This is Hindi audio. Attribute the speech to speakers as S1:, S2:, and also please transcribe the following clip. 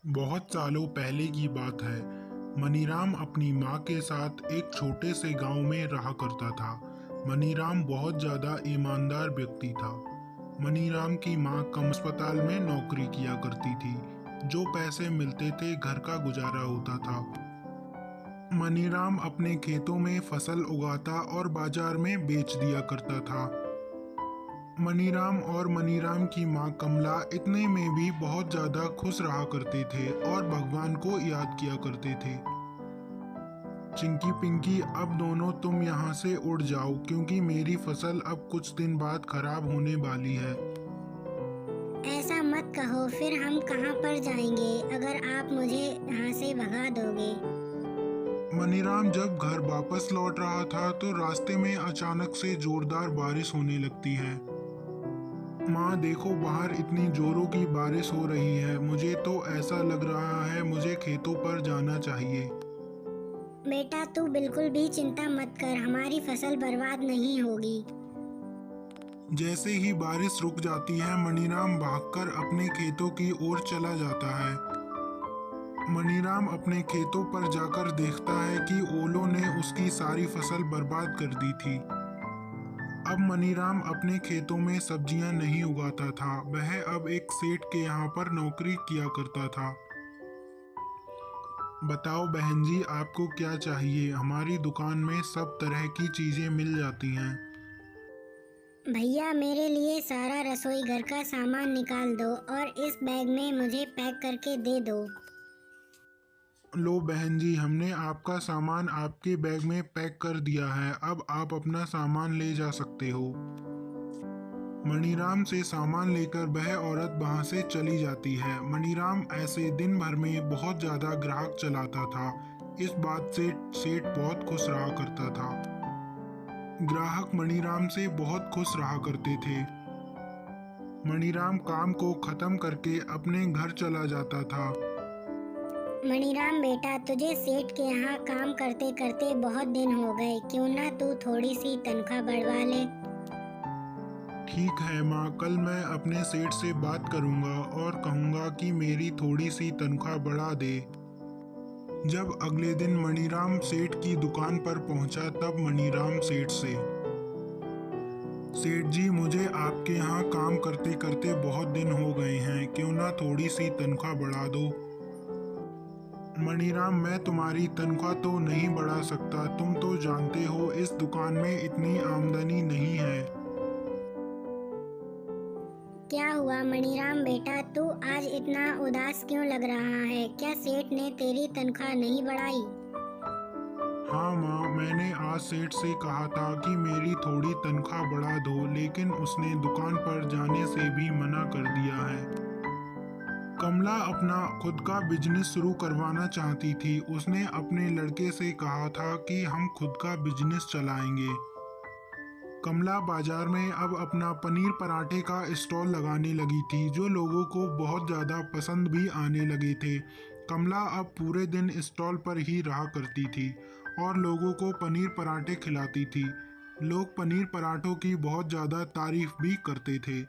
S1: बहुत सालों पहले की बात है। मनीराम अपनी माँ के साथ एक छोटे से गांव में रहा करता था। मनीराम बहुत ज़्यादा ईमानदार व्यक्ति था। मनीराम की माँ कम अस्पताल में नौकरी किया करती थी। जो पैसे मिलते थे घर का गुजारा होता था। मनीराम अपने खेतों में फसल उगाता और बाजार में बेच दिया करता था। मनीराम और मनीराम की माँ कमला इतने में भी बहुत ज़्यादा खुश रहा करते थे और भगवान को याद किया करते थे। चिंकी पिंकी, अब दोनों तुम यहाँ से उड़ जाओ क्योंकि मेरी फसल अब कुछ दिन बाद खराब होने वाली है।
S2: ऐसा मत कहो, फिर हम कहाँ पर जाएंगे अगर आप मुझे यहाँ से भगा दोगे।
S1: मनीराम जब घर वापस लौट रहा था तो रास्ते में अचानक से जोरदार बारिश होने लगती है। माँ देखो, बाहर इतनी जोरों की बारिश हो रही है। मुझे तो ऐसा लग रहा है मुझे खेतों पर जाना चाहिए।
S2: बेटा तू बिल्कुल भी चिंता मत कर, हमारी फसल बर्बाद नहीं होगी।
S1: जैसे ही बारिश रुक जाती है मनीराम भागकर अपने खेतों की ओर चला जाता है। मनीराम अपने खेतों पर जाकर देखता है कि ओलों ने उसकी सारी फसल बर्बाद कर दी थी। अब मनीराम अपने खेतों में सब्जियां नहीं उगाता था। वह अब एक सेठ के यहाँ पर नौकरी किया करता था। बताओ बहन जी, आपको क्या चाहिए? हमारी दुकान में सब तरह की चीजें मिल जाती हैं।
S2: भैया मेरे लिए सारा रसोई घर का सामान निकाल दो और इस बैग में मुझे पैक करके दे दो।
S1: लो बहन जी, हमने आपका सामान आपके बैग में पैक कर दिया है। अब आप अपना सामान ले जा सकते हो। मनीराम से सामान लेकर वह औरत वहां से चली जाती है। मनीराम ऐसे दिन भर में बहुत ज्यादा ग्राहक चलाता था। इस बात से सेठ बहुत खुश रहा करता था। ग्राहक मनीराम से बहुत खुश रहा करते थे। मनीराम काम को खत्म करके अपने घर चला जाता था।
S2: मणिराम बेटा, तुझे सेठ के यहाँ काम करते करते बहुत दिन हो गए, क्यों ना तू थोड़ी सी तनख्वाह बढ़वा ले।
S1: ठीक है माँ, कल मैं अपने सेठ से बात करूंगा और कहूंगा कि मेरी थोड़ी सी तनख्वाह बढ़ा दे। जब अगले दिन मनीराम सेठ की दुकान पर पहुंचा तब मनीराम सेठ से, सेठ जी मुझे आपके यहाँ काम करते करते बहुत दिन हो गए हैं, क्यों ना थोड़ी सी तनख्वाह बढ़ा दो। मनीराम, मैं तुम्हारी तनख्वाह तो नहीं बढ़ा सकता। तुम तो जानते हो इस दुकान में इतनी आमदनी नहीं है।
S2: क्या हुआ मणिराम बेटा, तू आज इतना उदास क्यों लग रहा है? क्या सेठ ने तेरी तनख्वाह नहीं बढ़ाई?
S1: हाँ माँ, मैंने आज सेठ से कहा था कि मेरी थोड़ी तनख्वाह बढ़ा दो, लेकिन उसने दुकान पर जाने से भी मना कर दिया है। कमला अपना खुद का बिजनेस शुरू करवाना चाहती थी। उसने अपने लड़के से कहा था कि हम खुद का बिजनेस चलाएंगे। कमला बाजार में अब अपना पनीर पराठे का स्टॉल लगाने लगी थी, जो लोगों को बहुत ज़्यादा पसंद भी आने लगे थे। कमला अब पूरे दिन स्टॉल पर ही रहा करती थी और लोगों को पनीर पराठे खिलाती थी। लोग पनीर पराठों की बहुत ज़्यादा तारीफ भी करते थे।